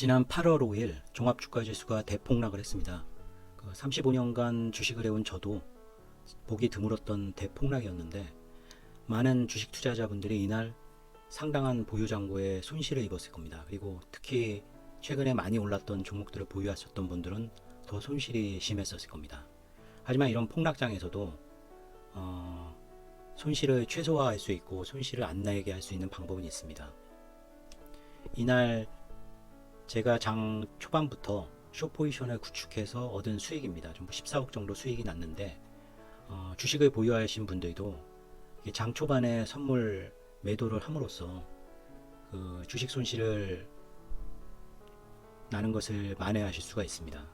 지난 8월 5일 종합주가지수가 대폭락을 했습니다. 35년간 주식을 해온 저도 보기 드물었던 대폭락이었는데, 많은 주식 투자자분들이 이날 상당한 보유 잔고에 손실을 입었을 겁니다. 그리고 특히 최근에 많이 올랐던 종목들을 보유하셨던 분들은 더 손실이 심했었을 겁니다. 하지만 이런 폭락장에서도 손실을 최소화할 수 있고 손실을 안 나게 할 수 있는 방법은 있습니다. 이날 제가 장 초반부터 숏포지션을 구축해서 얻은 수익입니다. 전부 14억 정도 수익이 났는데, 주식을 보유하신 분들도 장 초반에 선물 매도를 함으로써 그 주식 손실을 나는 것을 만회하실 수가 있습니다.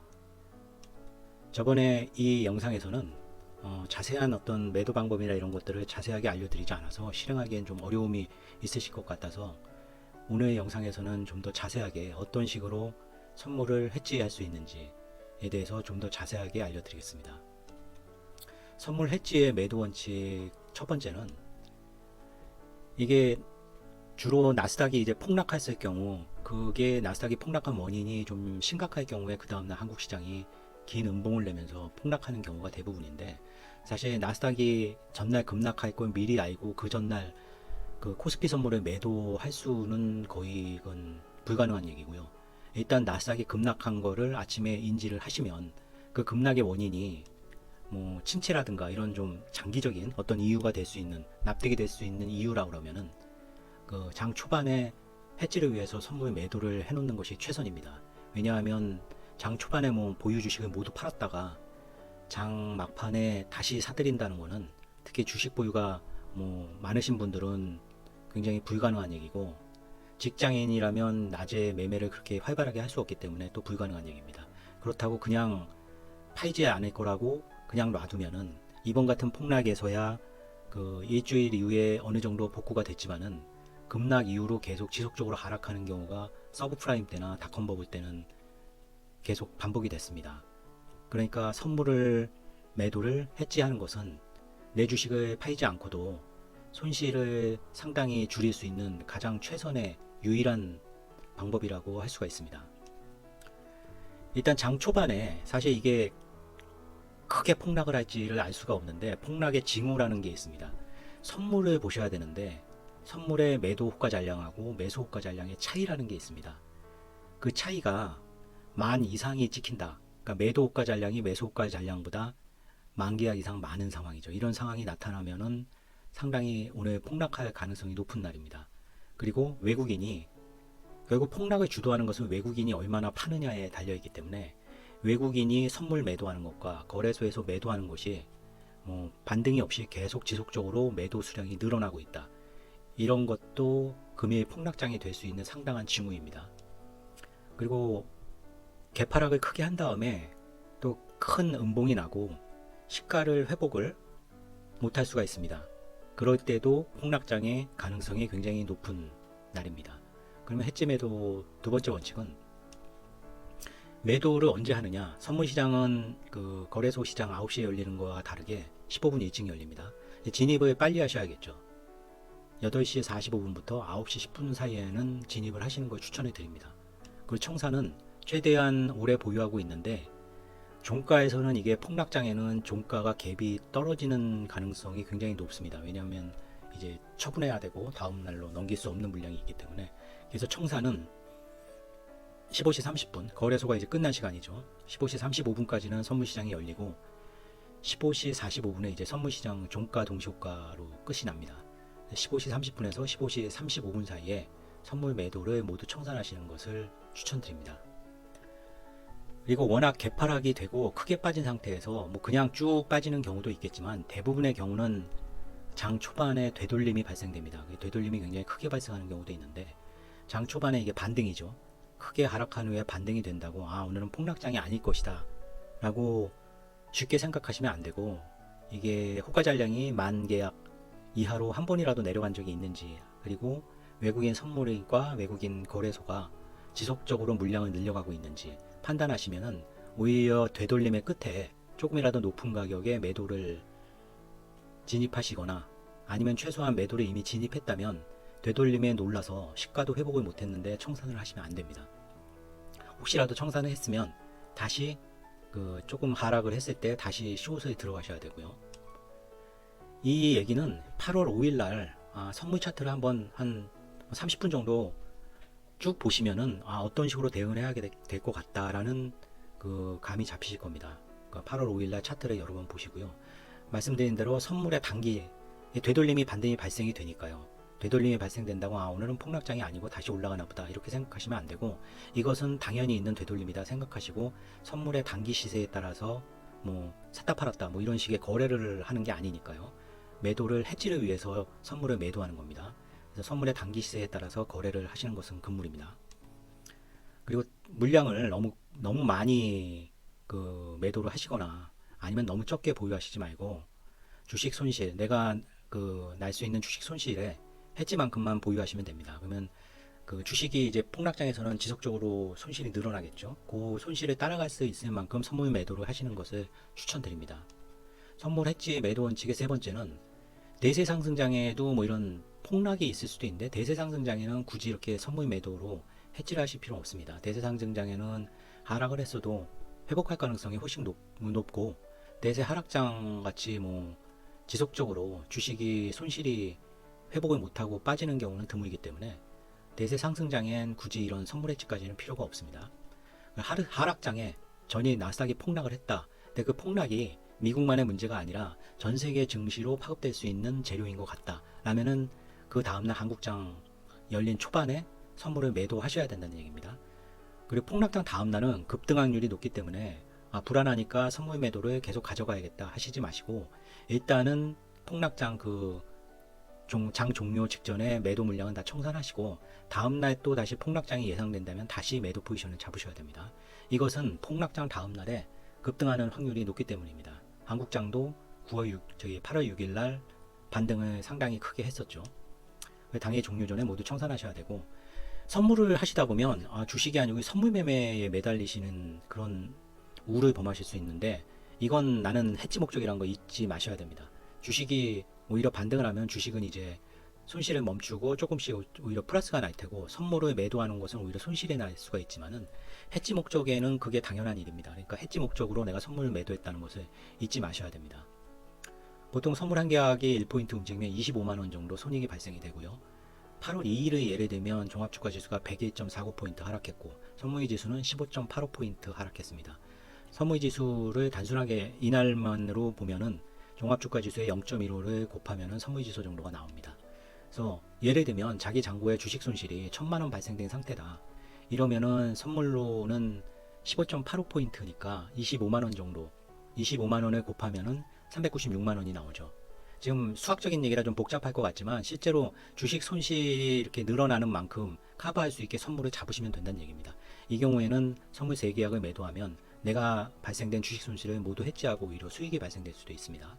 저번에 이 영상에서는 자세한 어떤 매도 방법이나 이런 것들을 자세하게 알려드리지 않아서 실행하기엔 좀 어려움이 있으실 것 같아서, 오늘 영상에서는 좀 더 자세하게 어떤 식으로 선물을 해지할 수 있는지에 대해서 좀 더 자세하게 알려드리겠습니다. 선물 해지의 매도 원칙 첫 번째는, 이게 주로 나스닥이 이제 폭락했을 경우, 그게 나스닥이 폭락한 원인이 좀 심각할 경우에 그 다음날 한국 시장이 긴 음봉을 내면서 폭락하는 경우가 대부분인데, 사실 나스닥이 전날 급락할 걸 미리 알고 그 전날 그 코스피 선물을 매도할 수는 거의 이건 불가능한 얘기고요. 일단 나스닥이 급락한 거를 아침에 인지를 하시면 그 급락의 원인이 뭐 침체라든가 이런 좀 장기적인 어떤 이유가 될 수 있는, 납득이 될 수 있는 이유라 그러면은 그 장 초반에 해지를 위해서 선물 매도를 해놓는 것이 최선입니다. 왜냐하면 장 초반에 뭐 보유 주식을 모두 팔았다가 장 막판에 다시 사들인다는 거는, 특히 주식 보유가 뭐 많으신 분들은 굉장히 불가능한 얘기고, 직장인이라면 낮에 매매를 그렇게 활발하게 할 수 없기 때문에 또 불가능한 얘기입니다. 그렇다고 그냥 팔지 않을 거라고 그냥 놔두면은 이번 같은 폭락에서야 그 일주일 이후에 어느 정도 복구가 됐지만은 급락 이후로 계속 지속적으로 하락하는 경우가 서브프라임 때나 닷컴 버블 때는 계속 반복이 됐습니다. 그러니까 선물을 매도를 해지하는 것은 내 주식을 팔지 않고도 손실을 상당히 줄일 수 있는 가장 최선의 유일한 방법이라고 할 수가 있습니다. 일단 장 초반에 사실 이게 크게 폭락을 할지를 알 수가 없는데, 폭락의 징후라는 게 있습니다. 선물을 보셔야 되는데, 선물의 매도 호가 잔량하고 매수 호가 잔량의 차이라는 게 있습니다. 그 차이가 만 이상이 찍힌다. 그러니까 매도 호가 잔량이 매수 호가 잔량보다 만 계약 이상 많은 상황이죠. 이런 상황이 나타나면은 상당히 오늘 폭락할 가능성이 높은 날입니다. 그리고 외국인이, 결국 폭락을 주도하는 것은 외국인이 얼마나 파느냐에 달려있기 때문에, 외국인이 선물 매도하는 것과 거래소에서 매도하는 것이 뭐 반등이 없이 계속 지속적으로 매도 수량이 늘어나고 있다, 이런 것도 금일 폭락장이 될 수 있는 상당한 징후입니다. 그리고 개파락을 크게 한 다음에 또 큰 음봉이 나고 시가를 회복을 못할 수가 있습니다. 그럴 때도 폭락장의 가능성이 굉장히 높은 날입니다. 그러면 해지 매도 두 번째 원칙은, 매도를 언제 하느냐. 선물시장은 그 거래소 시장 9시에 열리는 거와 다르게 15분 일찍 열립니다. 진입을 빨리 하셔야겠죠. 8시 45분부터 9시 10분 사이에는 진입을 하시는 걸 추천해 드립니다. 그리고 청사는 최대한 오래 보유하고 있는데, 종가에서는 이게 폭락장에는 종가가 갭이 떨어지는 가능성이 굉장히 높습니다. 왜냐하면 이제 처분해야 되고 다음날로 넘길 수 없는 물량이 있기 때문에. 그래서 청사는 15시 30분, 거래소가 이제 끝난 시간이죠. 15시 35분까지는 선물시장이 열리고 15시 45분에 이제 선물시장 종가 동시호가로 끝이 납니다. 15시 30분에서 15시 35분 사이에 선물 매도를 모두 청산하시는 것을 추천드립니다. 그리고 워낙 개파락이 되고 크게 빠진 상태에서 뭐 그냥 쭉 빠지는 경우도 있겠지만, 대부분의 경우는 장 초반에 되돌림이 발생됩니다. 되돌림이 굉장히 크게 발생하는 경우도 있는데, 장 초반에 이게 반등이죠. 크게 하락한 후에 반등이 된다고 오늘은 폭락장이 아닐 것이다 라고 쉽게 생각하시면 안 되고, 이게 호가 잔량이 만 계약 이하로 한 번이라도 내려간 적이 있는지, 그리고 외국인 선물과 외국인 거래소가 지속적으로 물량을 늘려가고 있는지 판단하시면은, 오히려 되돌림의 끝에 조금이라도 높은 가격에 매도를 진입하시거나, 아니면 최소한 매도를 이미 진입했다면 되돌림에 놀라서 시가도 회복을 못했는데 청산을 하시면 안 됩니다. 혹시라도 청산을 했으면 다시 그 조금 하락을 했을 때 다시 숏에 들어가셔야 되고요. 이 얘기는 8월 5일 날 선물 차트를 한번 한 30분 정도 쭉 보시면은 어떤 식으로 대응을 해야 될 것 같다라는 그 감이 잡히실 겁니다. 그러니까 8월 5일 날 차트를 여러 번 보시고요. 말씀드린 대로 선물의 단기 되돌림이 반드시 발생이 되니까요. 되돌림이 발생된다고 오늘은 폭락장이 아니고 다시 올라가나 보다 이렇게 생각하시면 안 되고, 이것은 당연히 있는 되돌림이다 생각하시고 선물의 단기 시세에 따라서 뭐 샀다 팔았다 뭐 이런 식의 거래를 하는 게 아니니까요. 매도를 해지를 위해서 선물을 매도하는 겁니다. 그래서 선물의 단기 시세에 따라서 거래를 하시는 것은 금물입니다. 그리고 물량을 너무 많이 그 매도를 하시거나 아니면 너무 적게 보유하시지 말고, 주식 손실, 내가 그 날 수 있는 주식 손실에 해지만큼만 보유하시면 됩니다. 그러면 그 주식이 이제 폭락장에서는 지속적으로 손실이 늘어나겠죠. 그 손실을 따라갈 수 있을 만큼 선물 매도를 하시는 것을 추천드립니다. 선물 해지 매도 원칙의 세 번째는, 대세 상승장에도 뭐 이런 폭락이 있을 수도 있는데 대세 상승장에는 굳이 이렇게 선물 매도로 해지를 하실 필요 없습니다. 대세 상승장에는 하락을 했어도 회복할 가능성이 훨씬 높고, 대세 하락장 같이 뭐 지속적으로 주식이 손실이 회복을 못하고 빠지는 경우는 드물기 때문에 대세 상승장엔 굳이 이런 선물 해지까지는 필요가 없습니다. 하락장에 전일 나스닥이 폭락을 했다. 근데 그 폭락이 미국만의 문제가 아니라 전 세계 증시로 파급될 수 있는 재료인 것 같다 라면은 그 다음날 한국장 열린 초반에 선물을 매도하셔야 된다는 얘기입니다. 그리고 폭락장 다음날은 급등확률이 높기 때문에 불안하니까 선물 매도를 계속 가져가야겠다 하시지 마시고, 일단은 폭락장 장 종료 직전에 매도 물량은 다 청산하시고, 다음날 또 다시 폭락장이 예상된다면 다시 매도 포지션을 잡으셔야 됩니다. 이것은 폭락장 다음날에 급등하는 확률이 높기 때문입니다. 한국장도 8월 6일 날 반등을 상당히 크게 했었죠. 당일 종료 전에 모두 청산하셔야 되고, 선물을 하시다 보면 주식이 아니고 선물 매매에 매달리시는 그런 우를 범하실 수 있는데, 이건 나는 해지 목적이라는 거 잊지 마셔야 됩니다. 주식이 오히려 반등을 하면 주식은 이제 손실을 멈추고 조금씩 오히려 플러스가 날 테고, 선물을 매도하는 것은 오히려 손실이 날 수가 있지만은 해지 목적에는 그게 당연한 일입니다. 그러니까 해지 목적으로 내가 선물을 매도했다는 것을 잊지 마셔야 됩니다. 보통 선물 한 계약이 1포인트 움직이면 25만원 정도 손익이 발생이 되고요. 8월 2일의 예를 들면 종합주가 지수가 101.49포인트 하락했고 선물의 지수는 15.85포인트 하락했습니다. 선물의 지수를 단순하게 이날만으로 보면은 종합주가 지수의 0.15를 곱하면은 선물의 지수 정도가 나옵니다. 그래서 예를 들면 자기 잔고에 주식 손실이 1000만원 발생된 상태다. 이러면은 선물로는 15.85포인트니까 25만원 정도, 25만원을 곱하면은 396만원이 나오죠. 지금 수학적인 얘기라 좀 복잡할 것 같지만 실제로 주식 손실이 이렇게 늘어나는 만큼 커버할 수 있게 선물을 잡으시면 된다는 얘기입니다. 이 경우에는 선물 3계약을 매도하면 내가 발생된 주식 손실을 모두 해지하고 오히려 수익이 발생될 수도 있습니다.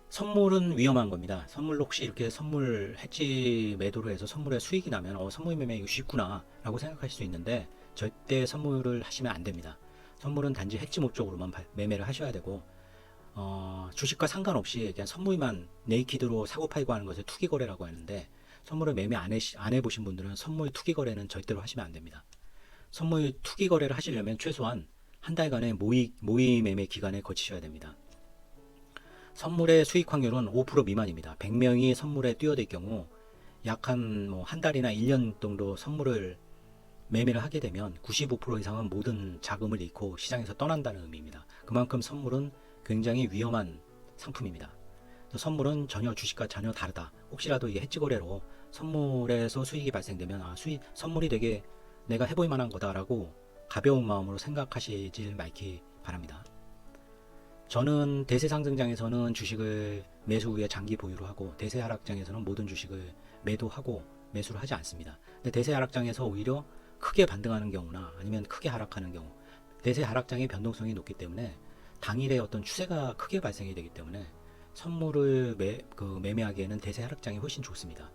선물은 위험한 겁니다. 선물로 혹시 이렇게 선물 해지 매도를 해서 선물에 수익이 나면 선물 매매 이거 쉽구나 라고 생각하실 수 있는데, 절대 선물을 하시면 안 됩니다. 선물은 단지 해지 목적으로만 매매를 하셔야 되고, 주식과 상관없이 그냥 선물만 네이키드로 사고 팔고 하는 것을 투기 거래라고 하는데, 선물을 매매 안 해보신 분들은 선물 투기 거래는 절대로 하시면 안 됩니다. 선물 투기 거래를 하시려면 최소한 한 달간의 모의 매매 기간을 거치셔야 됩니다. 선물의 수익 확률은 5% 미만입니다. 100명이 선물에 뛰어들 경우 약 한 달이나 1년 정도 선물을 매매를 하게 되면 95% 이상은 모든 자금을 잃고 시장에서 떠난다는 의미입니다. 그만큼 선물은 굉장히 위험한 상품입니다. 선물은 전혀 주식과 전혀 다르다. 혹시라도 이 해지 거래로 선물에서 수익이 발생되면 선물이 되게 내가 해볼 만한 거다라고 가벼운 마음으로 생각하시질 말기 바랍니다. 저는 대세 상승장에서는 주식을 매수 후에 장기 보유를 하고, 대세 하락장에서는 모든 주식을 매도하고 매수를 하지 않습니다. 근데 대세 하락장에서 오히려 크게 반등하는 경우나 아니면 크게 하락하는 경우, 대세 하락장의 변동성이 높기 때문에 당일에 어떤 추세가 크게 발생이 되기 때문에 선물을 매매하기에는 대세 하락장이 훨씬 좋습니다.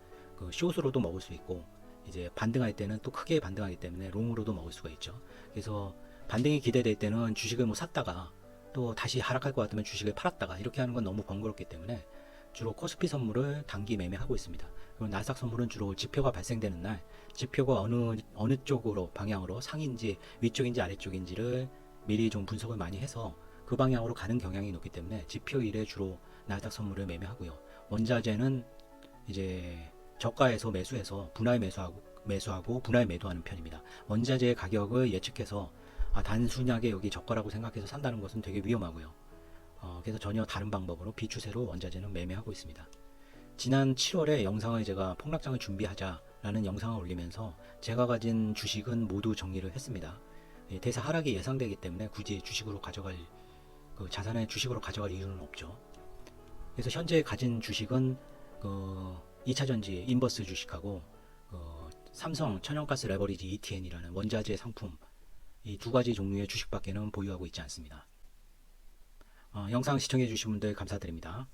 숏으로도 먹을 수 있고, 이제 반등할 때는 또 크게 반등하기 때문에 롱으로도 먹을 수가 있죠. 그래서 반등이 기대될 때는 주식을 샀다가 또 다시 하락할 것 같으면 주식을 팔았다가 이렇게 하는 건 너무 번거롭기 때문에 주로 코스피 선물을 단기 매매하고 있습니다. 그리고 나스닥 선물은 주로 지표가 발생되는 날, 지표가 어느 쪽으로 방향으로 상인지 위쪽인지 아래쪽인지를 미리 좀 분석을 많이 해서 그 방향으로 가는 경향이 높기 때문에 지표일에 주로 나스닥 선물을 매매하고요. 원자재는 이제 저가에서 매수해서 분할 매수하고 분할 매도하는 편입니다. 원자재의 가격을 예측해서 단순하게 여기 저가라고 생각해서 산다는 것은 되게 위험하고요. 그래서 전혀 다른 방법으로 비추세로 원자재는 매매하고 있습니다. 지난 7월에 영상을 제가 폭락장을 준비하자라는 영상을 올리면서 제가 가진 주식은 모두 정리를 했습니다. 대사 하락이 예상되기 때문에 굳이 주식으로 가져갈 자산을 주식으로 가져갈 이유는 없죠. 그래서 현재 가진 주식은 2차전지 인버스 주식하고 삼성 천연가스 레버리지 ETN이라는 원자재 상품 이 두 가지 종류의 주식밖에는 보유하고 있지 않습니다. 영상 시청해 주신 분들 감사드립니다.